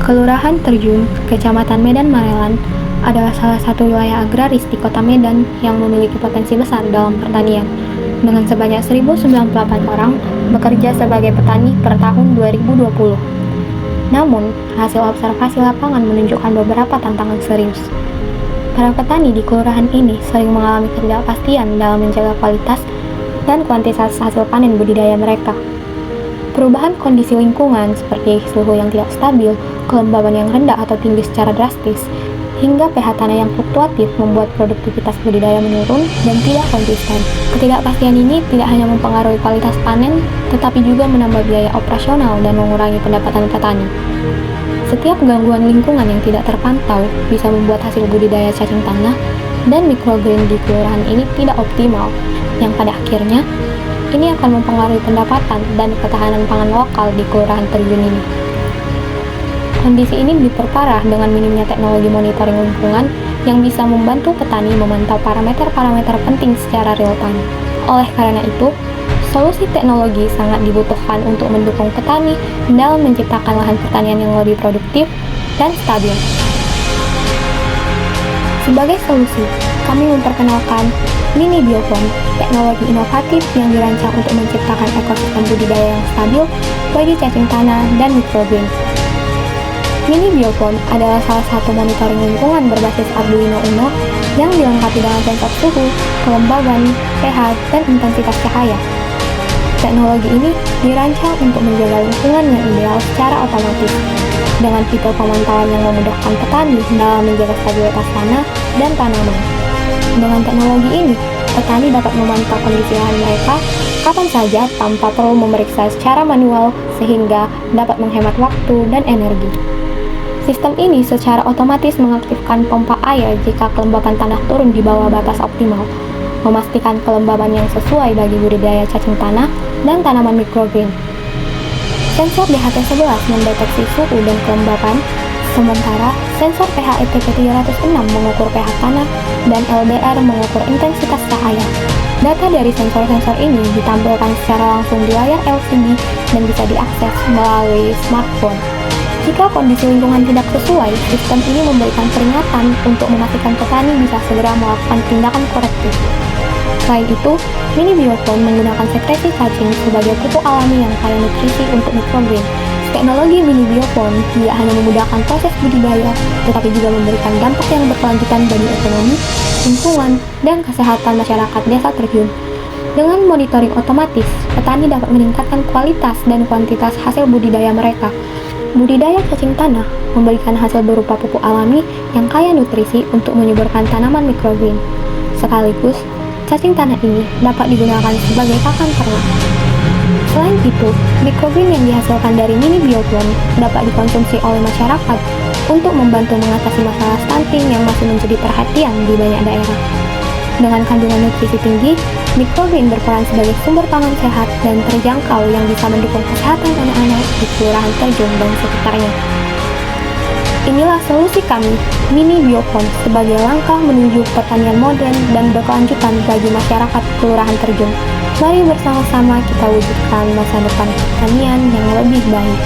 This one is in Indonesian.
Kelurahan Terjun, Kecamatan Medan Marelan, adalah salah satu wilayah agraris di Kota Medan yang memiliki potensi besar dalam pertanian, dengan sebanyak 1.098 orang bekerja sebagai petani per tahun 2020. Namun, hasil observasi lapangan menunjukkan beberapa tantangan serius. Para petani di kelurahan ini sering mengalami ketidakpastian dalam menjaga kualitas dan kuantitas hasil panen budidaya mereka. Perubahan kondisi lingkungan seperti suhu yang tidak stabil, kelembaban yang rendah atau tinggi secara drastis, hingga pH tanah yang fluktuatif membuat produktivitas budidaya menurun dan tidak konsisten. Ketidakpastian ini tidak hanya mempengaruhi kualitas panen, tetapi juga menambah biaya operasional dan mengurangi pendapatan petani. Setiap gangguan lingkungan yang tidak terpantau bisa membuat hasil budidaya cacing tanah dan microgreen di kelurahan ini tidak optimal, yang pada akhirnya ini akan mempengaruhi pendapatan dan ketahanan pangan lokal di Kelurahan Terjun ini. Kondisi ini diperparah dengan minimnya teknologi monitoring lingkungan yang bisa membantu petani memantau parameter-parameter penting secara real-time. Oleh karena itu, solusi teknologi sangat dibutuhkan untuk mendukung petani dalam menciptakan lahan pertanian yang lebih produktif dan stabil. Sebagai solusi, kami memperkenalkan Mini Bioform, teknologi inovatif yang dirancang untuk menciptakan ekosistem budidaya yang stabil bagi cacing tanah dan microgreen. Mini Bioform adalah salah satu monitoring lingkungan berbasis Arduino Uno yang dilengkapi dengan sensor suhu, kelembaban, pH, dan intensitas cahaya. Teknologi ini dirancang untuk menjaga lingkungan yang ideal secara otomatis, dengan fitur pemantauan yang memudahkan petani dalam menjaga stabilitas tanah dan tanaman. Dengan teknologi ini, petani dapat memantau kondisi lahan mereka kapan saja tanpa perlu memeriksa secara manual sehingga dapat menghemat waktu dan energi. Sistem ini secara otomatis mengaktifkan pompa air jika kelembapan tanah turun di bawah batas optimal, memastikan kelembaban yang sesuai bagi budidaya cacing tanah dan tanaman microgreen. Sensor DHT11 mendeteksi suhu dan kelembapan, sementara sensor pH ETP 306 mengukur pH tanah dan LDR mengukur intensitas cahaya. Data dari sensor-sensor ini ditampilkan secara langsung di layar LCD dan bisa diakses melalui smartphone. Jika kondisi lingkungan tidak sesuai, sistem ini memberikan peringatan untuk memastikan petani bisa segera melakukan tindakan korektif. Selain itu, Mini Bioform menggunakan sekresi cacing sebagai pupuk alami yang kaya nutrisi untuk microgreen. Teknologi Mini Bioform tidak hanya memudahkan proses budidaya, tetapi juga memberikan dampak yang berkelanjutan bagi ekonomi, lingkungan, dan kesehatan masyarakat desa Terjun. Dengan monitoring otomatis, petani dapat meningkatkan kualitas dan kuantitas hasil budidaya mereka. Budidaya cacing tanah memberikan hasil berupa pupuk alami yang kaya nutrisi untuk menyuburkan tanaman microgreen. Sekaligus, cacing tanah ini dapat digunakan sebagai pakan ternak. Selain itu, microgreen yang dihasilkan dari Mini Bioform dapat dikonsumsi oleh masyarakat untuk membantu mengatasi masalah stunting yang masih menjadi perhatian di banyak daerah. Dengan kandungan nutrisi tinggi, microgreen berperan sebagai sumber pangan sehat dan terjangkau yang bisa mendukung kesehatan anak-anak di Kelurahan Terjun dan sekitarnya. Inilah solusi kami, Mini Bioform, sebagai langkah menuju pertanian modern dan berkelanjutan bagi masyarakat Kelurahan Terjun. Mari bersama-sama kita wujudkan masa depan pertanian yang lebih baik.